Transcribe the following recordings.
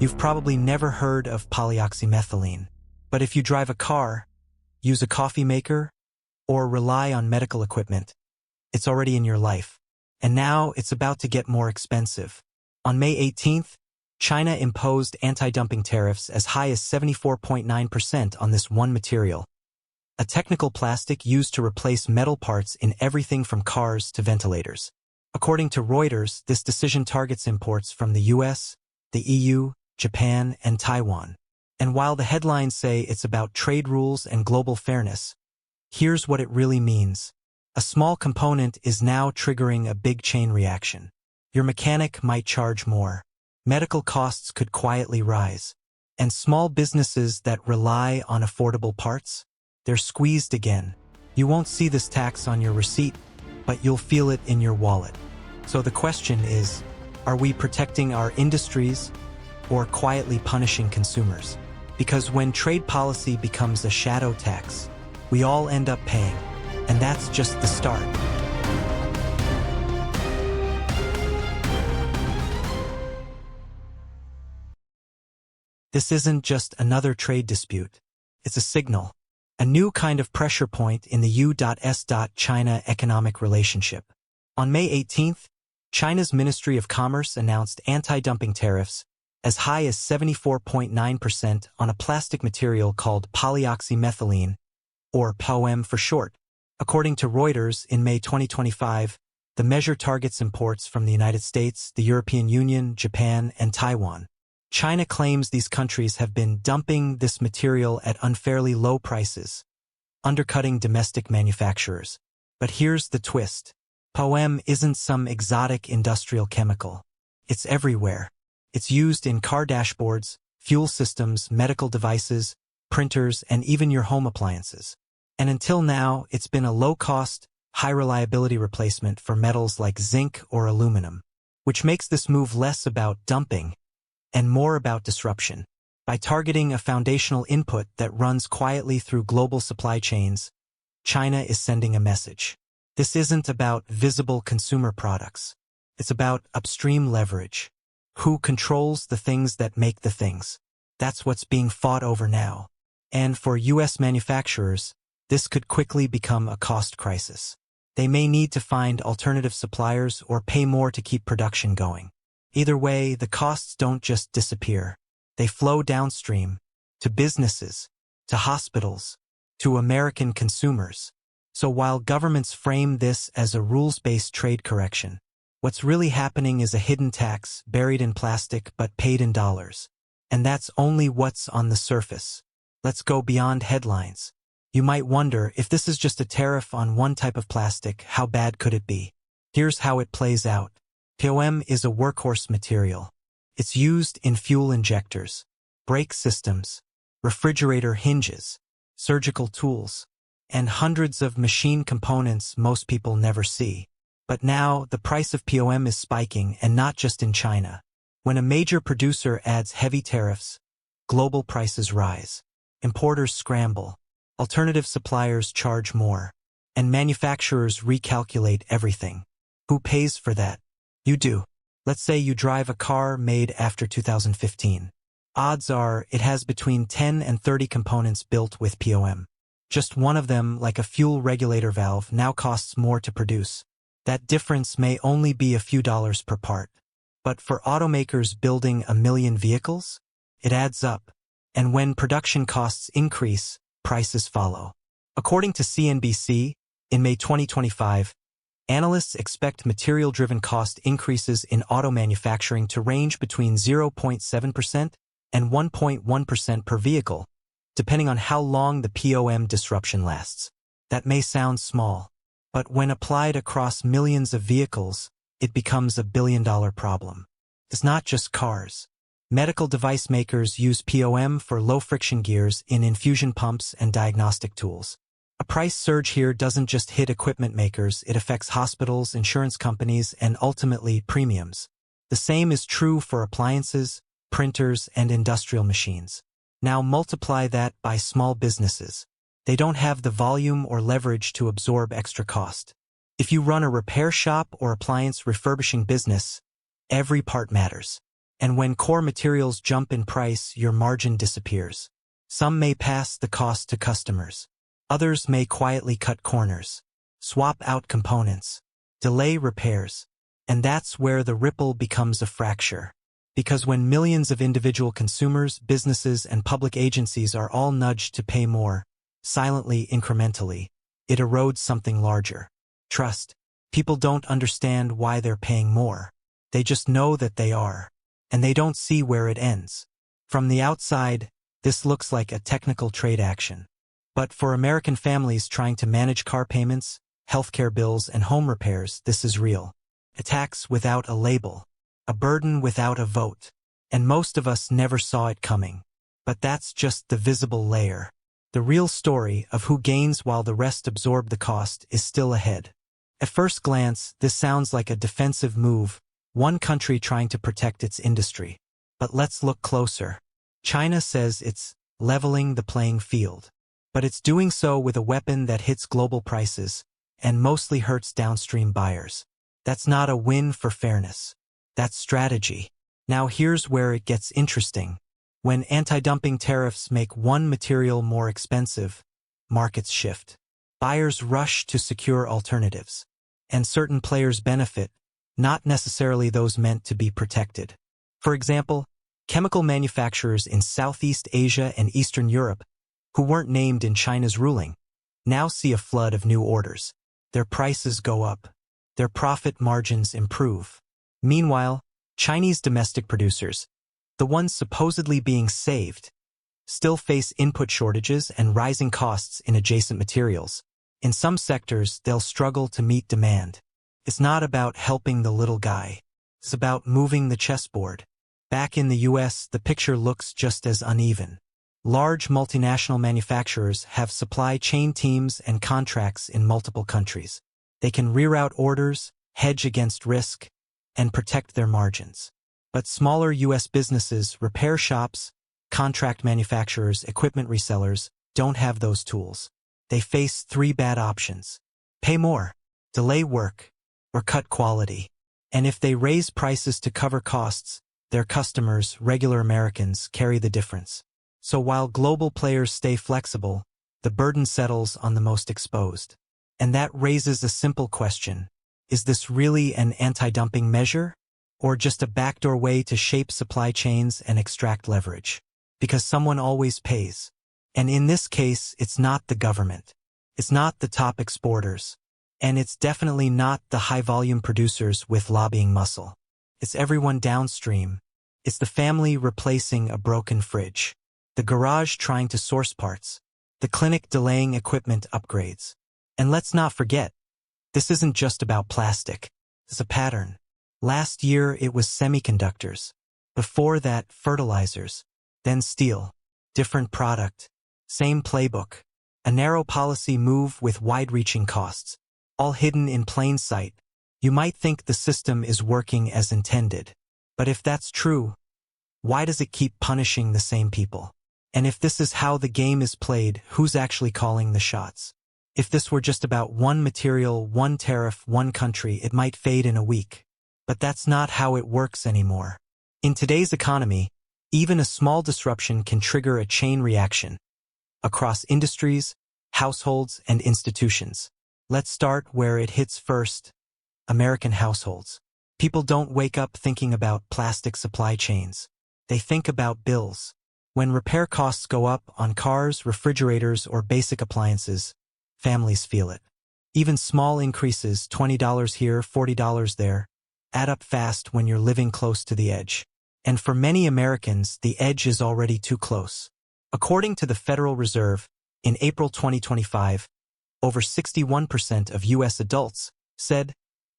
You've probably never heard of polyoxymethylene, but if you drive a car, use a coffee maker, or rely on medical equipment, it's already in your life. And now it's about to get more expensive. On May 18th, China imposed anti-dumping tariffs as high as 74.9% on this one material, a technical plastic used to replace metal parts in everything from cars to ventilators. According to Reuters, this decision targets imports from the US, the EU, Japan, and Taiwan. And while the headlines say it's about trade rules and global fairness, here's what it really means. A small component is now triggering a big chain reaction. Your mechanic might charge more. Medical costs could quietly rise. And small businesses that rely on affordable parts, they're squeezed again. You won't see this tax on your receipt, but you'll feel it in your wallet. So the question is, are we protecting our industries or quietly punishing consumers? Because when trade policy becomes a shadow tax, we all end up paying. And that's just the start. This isn't just another trade dispute. It's a signal, a new kind of pressure point in the U.S.-China economic relationship. On May 18th, China's Ministry of Commerce announced anti-dumping tariffs as high as 74.9% on a plastic material called polyoxymethylene, or POM for short. According to Reuters, in May 2025, the measure targets imports from the United States, the European Union, Japan, and Taiwan. China claims these countries have been dumping this material at unfairly low prices, undercutting domestic manufacturers. But here's the twist. POM isn't some exotic industrial chemical. It's everywhere. It's used in car dashboards, fuel systems, medical devices, printers, and even your home appliances. And until now, it's been a low-cost, high-reliability replacement for metals like zinc or aluminum, which makes this move less about dumping and more about disruption. By targeting a foundational input that runs quietly through global supply chains, China is sending a message. This isn't about visible consumer products. It's about upstream leverage. Who controls the things that make the things? That's what's being fought over now. And for U.S. manufacturers, this could quickly become a cost crisis. They may need to find alternative suppliers or pay more to keep production going. Either way, the costs don't just disappear. They flow downstream, to businesses, to hospitals, to American consumers. So while governments frame this as a rules-based trade correction, what's really happening is a hidden tax buried in plastic but paid in dollars. And that's only what's on the surface. Let's go beyond headlines. You might wonder, if this is just a tariff on one type of plastic, how bad could it be? Here's how it plays out. POM is a workhorse material. It's used in fuel injectors, brake systems, refrigerator hinges, surgical tools, and hundreds of machine components most people never see. But now, the price of POM is spiking, and not just in China. When a major producer adds heavy tariffs, global prices rise. Importers scramble. Alternative suppliers charge more, and manufacturers recalculate everything. Who pays for that? You do. Let's say you drive a car made after 2015. Odds are it has between 10 and 30 components built with POM. Just one of them, like a fuel regulator valve, now costs more to produce. That difference may only be a few dollars per part. But for automakers building 1 million vehicles, it adds up. And when production costs increase, prices follow. According to CNBC, in May 2025, analysts expect material-driven cost increases in auto manufacturing to range between 0.7% and 1.1% per vehicle, depending on how long the POM disruption lasts. That may sound small, but when applied across millions of vehicles, it becomes a billion-dollar problem. It's not just cars. Medical device makers use POM for low-friction gears in infusion pumps and diagnostic tools. A price surge here doesn't just hit equipment makers, it affects hospitals, insurance companies, and ultimately premiums. The same is true for appliances, printers, and industrial machines. Now multiply that by small businesses. They don't have the volume or leverage to absorb extra cost. If you run a repair shop or appliance refurbishing business, every part matters. And when core materials jump in price, your margin disappears. Some may pass the cost to customers. Others may quietly cut corners, swap out components, delay repairs. And that's where the ripple becomes a fracture. Because when millions of individual consumers, businesses, and public agencies are all nudged to pay more, silently, incrementally, it erodes something larger. Trust. People don't understand why they're paying more. They just know that they are. And they don't see where it ends. From the outside, this looks like a technical trade action. But for American families trying to manage car payments, healthcare bills, and home repairs, this is real. A tax without a label. A burden without a vote. And most of us never saw it coming. But that's just the visible layer. The real story of who gains while the rest absorb the cost is still ahead. At first glance, this sounds like a defensive move, one country trying to protect its industry. But let's look closer. China says it's leveling the playing field. But it's doing so with a weapon that hits global prices and mostly hurts downstream buyers. That's not a win for fairness. That's strategy. Now here's where it gets interesting. When anti-dumping tariffs make one material more expensive, markets shift. Buyers rush to secure alternatives. And certain players benefit, not necessarily those meant to be protected. For example, chemical manufacturers in Southeast Asia and Eastern Europe, who weren't named in China's ruling, now see a flood of new orders. Their prices go up. Their profit margins improve. Meanwhile, Chinese domestic producers, the ones supposedly being saved, still face input shortages and rising costs in adjacent materials. In some sectors, they'll struggle to meet demand. It's not about helping the little guy. It's about moving the chessboard. Back in the US, the picture looks just as uneven. Large multinational manufacturers have supply chain teams and contracts in multiple countries. They can reroute orders, hedge against risk, and protect their margins. But smaller U.S. businesses, repair shops, contract manufacturers, equipment resellers, don't have those tools. They face three bad options. Pay more, delay work, or cut quality. And if they raise prices to cover costs, their customers, regular Americans, carry the difference. So while global players stay flexible, the burden settles on the most exposed. And that raises a simple question. Is this really an anti-dumping measure? Or just a backdoor way to shape supply chains and extract leverage? Because someone always pays. And in this case, it's not the government. It's not the top exporters. And it's definitely not the high-volume producers with lobbying muscle. It's everyone downstream. It's the family replacing a broken fridge. The garage trying to source parts. The clinic delaying equipment upgrades. And let's not forget, this isn't just about plastic. It's a pattern. Last year it was semiconductors. Before that, fertilizers. Then steel. Different product. Same playbook. A narrow policy move with wide-reaching costs. All hidden in plain sight. You might think the system is working as intended. But if that's true, why does it keep punishing the same people? And if this is how the game is played, who's actually calling the shots? If this were just about one material, one tariff, one country, it might fade in a week. But that's not how it works anymore. In today's economy, even a small disruption can trigger a chain reaction across industries, households, and institutions. Let's start where it hits first: American households. People don't wake up thinking about plastic supply chains. They think about bills. When repair costs go up on cars, refrigerators, or basic appliances, families feel it. Even small increases, $20 here, $40 there, add up fast when you're living close to the edge. And for many Americans, the edge is already too close. According to the Federal Reserve, in April 2025, over 61% of U.S. adults said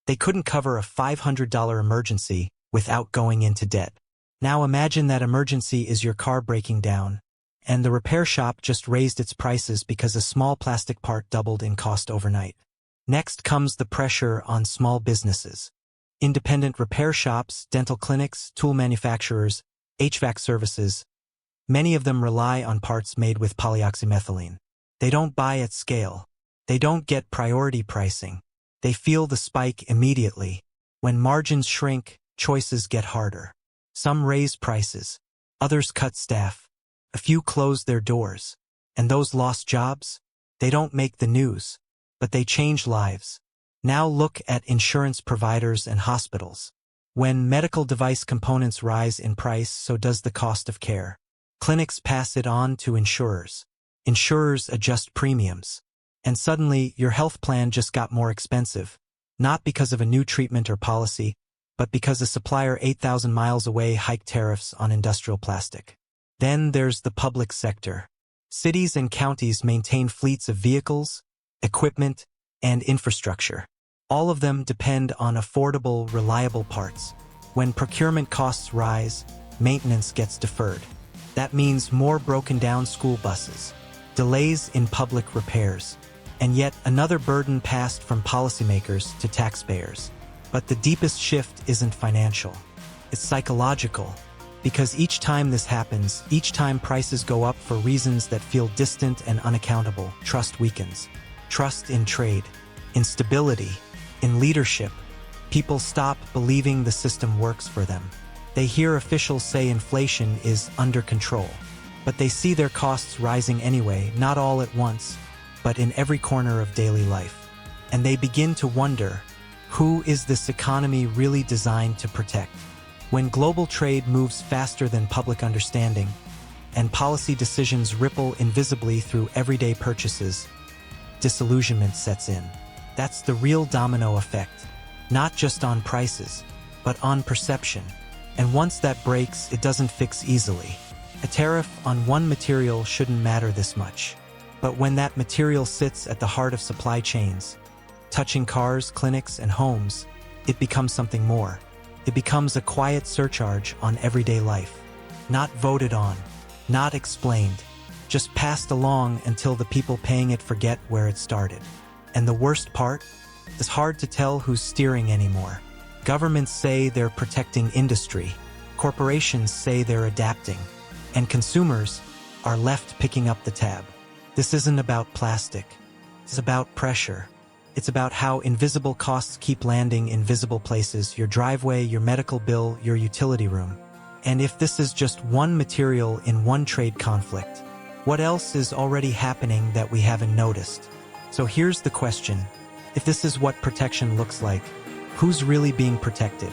they couldn't cover a $500 emergency without going into debt. Now imagine that emergency is your car breaking down, and the repair shop just raised its prices because a small plastic part doubled in cost overnight. Next comes the pressure on small businesses. Independent repair shops, dental clinics, tool manufacturers, HVAC services. Many of them rely on parts made with polyoxymethylene. They don't buy at scale. They don't get priority pricing. They feel the spike immediately. When margins shrink, choices get harder. Some raise prices. Others cut staff. A few close their doors. And those lost jobs? They don't make the news, but they change lives. Now look at insurance providers and hospitals. When medical device components rise in price, so does the cost of care. Clinics pass it on to insurers. Insurers adjust premiums. And suddenly, your health plan just got more expensive. Not because of a new treatment or policy, but because a supplier 8,000 miles away hiked tariffs on industrial plastic. Then there's the public sector. Cities and counties maintain fleets of vehicles, equipment, and infrastructure. All of them depend on affordable, reliable parts. When procurement costs rise, maintenance gets deferred. That means more broken-down school buses, delays in public repairs, and yet another burden passed from policymakers to taxpayers. But the deepest shift isn't financial. It's psychological. Because each time this happens, each time prices go up for reasons that feel distant and unaccountable, trust weakens. Trust in trade, in stability, in leadership. People stop believing the system works for them. They hear officials say inflation is under control, but they see their costs rising anyway, not all at once, but in every corner of daily life. And they begin to wonder, who is this economy really designed to protect? When global trade moves faster than public understanding, and policy decisions ripple invisibly through everyday purchases, disillusionment sets in. That's the real domino effect, not just on prices, but on perception. And once that breaks, it doesn't fix easily. A tariff on one material shouldn't matter this much. But when that material sits at the heart of supply chains, touching cars, clinics, and homes, it becomes something more. It becomes a quiet surcharge on everyday life. Not voted on, not explained, just passed along until the people paying it forget where it started. And the worst part? It's hard to tell who's steering anymore. Governments say they're protecting industry. Corporations say they're adapting. And consumers are left picking up the tab. This isn't about plastic. It's about pressure. It's about how invisible costs keep landing in visible places, your driveway, your medical bill, your utility room. And if this is just one material in one trade conflict, what else is already happening that we haven't noticed? So here's the question. If this is what protection looks like, who's really being protected?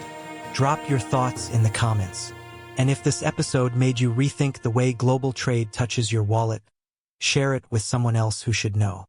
Drop your thoughts in the comments. And if this episode made you rethink the way global trade touches your wallet, share it with someone else who should know.